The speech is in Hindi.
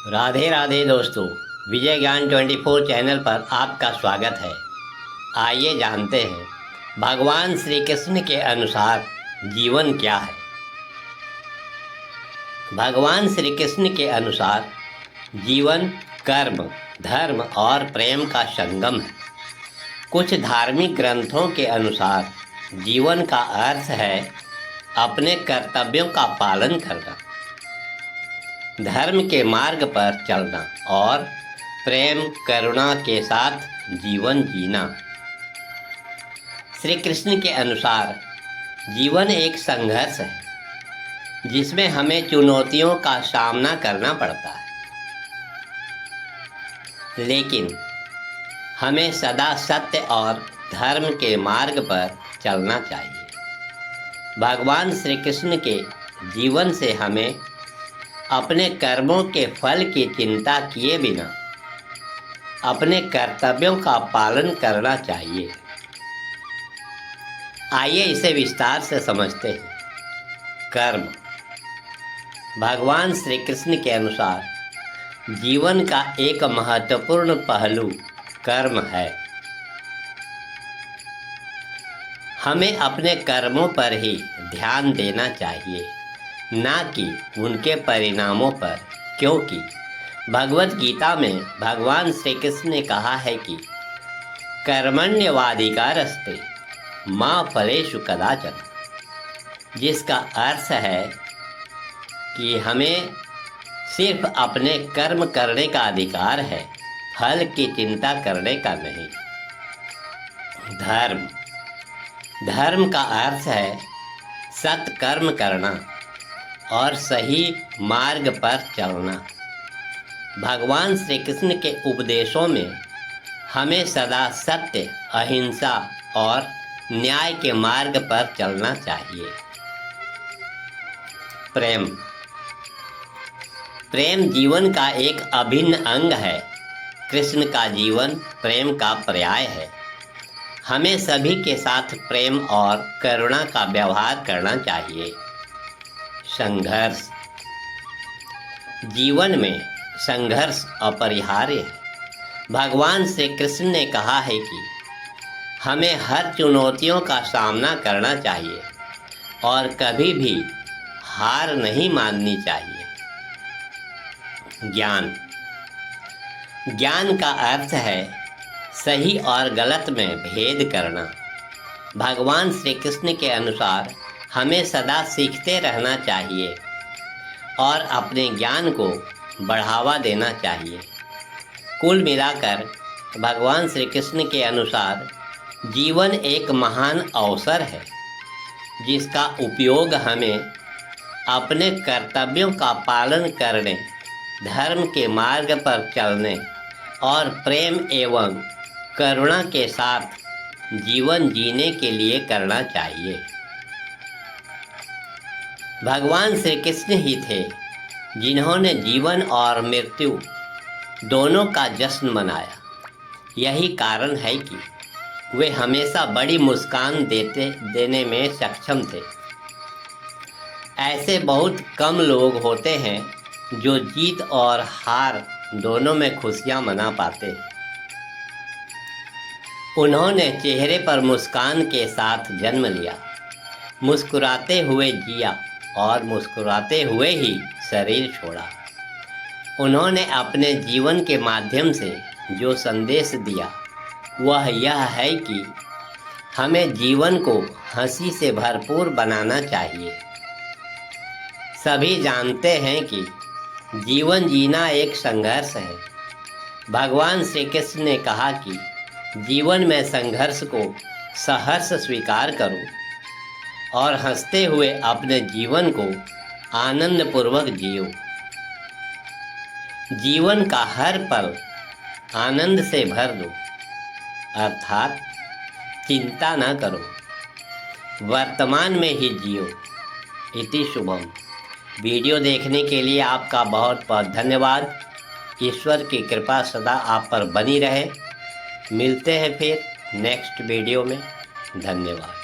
राधे राधे दोस्तों, विजय ज्ञान 24 चैनल पर आपका स्वागत है। आइए जानते हैं भगवान श्री कृष्ण के अनुसार जीवन क्या है। भगवान श्री कृष्ण के अनुसार जीवन कर्म, धर्म और प्रेम का संगम है। कुछ धार्मिक ग्रंथों के अनुसार जीवन का अर्थ है अपने कर्तव्यों का पालन करना, धर्म के मार्ग पर चलना और प्रेम करुणा के साथ जीवन जीना। श्री कृष्ण के अनुसार जीवन एक संघर्ष है जिसमें हमें चुनौतियों का सामना करना पड़ता है, लेकिन हमें सदा सत्य और धर्म के मार्ग पर चलना चाहिए। भगवान श्री कृष्ण के जीवन से हमें अपने कर्मों के फल की चिंता किए बिना अपने कर्तव्यों का पालन करना चाहिए। आइए इसे विस्तार से समझते हैं। कर्म। भगवान श्री कृष्ण के अनुसार जीवन का एक महत्वपूर्ण पहलू कर्म है। हमें अपने कर्मों पर ही ध्यान देना चाहिए, ना कि उनके परिणामों पर, क्योंकि भगवत गीता में भगवान श्री कृष्ण ने कहा है कि कर्मण्यवाधिकारस्ते मा फलेषु कदाचन, जिसका अर्थ है कि हमें सिर्फ अपने कर्म करने का अधिकार है, फल की चिंता करने का नहीं। धर्म। धर्म का अर्थ है सत्कर्म करना और सही मार्ग पर चलना। भगवान श्री कृष्ण के उपदेशों में हमें सदा सत्य, अहिंसा और न्याय के मार्ग पर चलना चाहिए। प्रेम। प्रेम जीवन का एक अभिन्न अंग है। कृष्ण का जीवन प्रेम का पर्याय है। हमें सभी के साथ प्रेम और करुणा का व्यवहार करना चाहिए। संघर्ष। जीवन में संघर्ष अपरिहार्य है। भगवान श्री कृष्ण ने कहा है कि हमें हर चुनौतियों का सामना करना चाहिए और कभी भी हार नहीं माननी चाहिए। ज्ञान। ज्ञान का अर्थ है सही और गलत में भेद करना। भगवान श्री कृष्ण के अनुसार हमें सदा सीखते रहना चाहिए और अपने ज्ञान को बढ़ावा देना चाहिए। कुल मिलाकर भगवान श्री कृष्ण के अनुसार जीवन एक महान अवसर है जिसका उपयोग हमें अपने कर्तव्यों का पालन करने, धर्म के मार्ग पर चलने और प्रेम एवं करुणा के साथ जीवन जीने के लिए करना चाहिए। भगवान श्री कृष्ण ही थे जिन्होंने जीवन और मृत्यु दोनों का जश्न मनाया। यही कारण है कि वे हमेशा बड़ी मुस्कान देने में सक्षम थे। ऐसे बहुत कम लोग होते हैं जो जीत और हार दोनों में खुशियां मना पाते हैं। उन्होंने चेहरे पर मुस्कान के साथ जन्म लिया, मुस्कुराते हुए जिया और मुस्कुराते हुए ही शरीर छोड़ा। उन्होंने अपने जीवन के माध्यम से जो संदेश दिया वह यह है कि हमें जीवन को हंसी से भरपूर बनाना चाहिए। सभी जानते हैं कि जीवन जीना एक संघर्ष है। भगवान श्री कृष्ण ने कहा कि जीवन में संघर्ष को सहर्ष स्वीकार करो और हंसते हुए अपने जीवन को आनंदपूर्वक जियो। जीवन का हर पल आनंद से भर दो, अर्थात चिंता न करो, वर्तमान में ही जियो। इति शुभम। वीडियो देखने के लिए आपका बहुत बहुत धन्यवाद। ईश्वर की कृपा सदा आप पर बनी रहे। मिलते हैं फिर नेक्स्ट वीडियो में। धन्यवाद।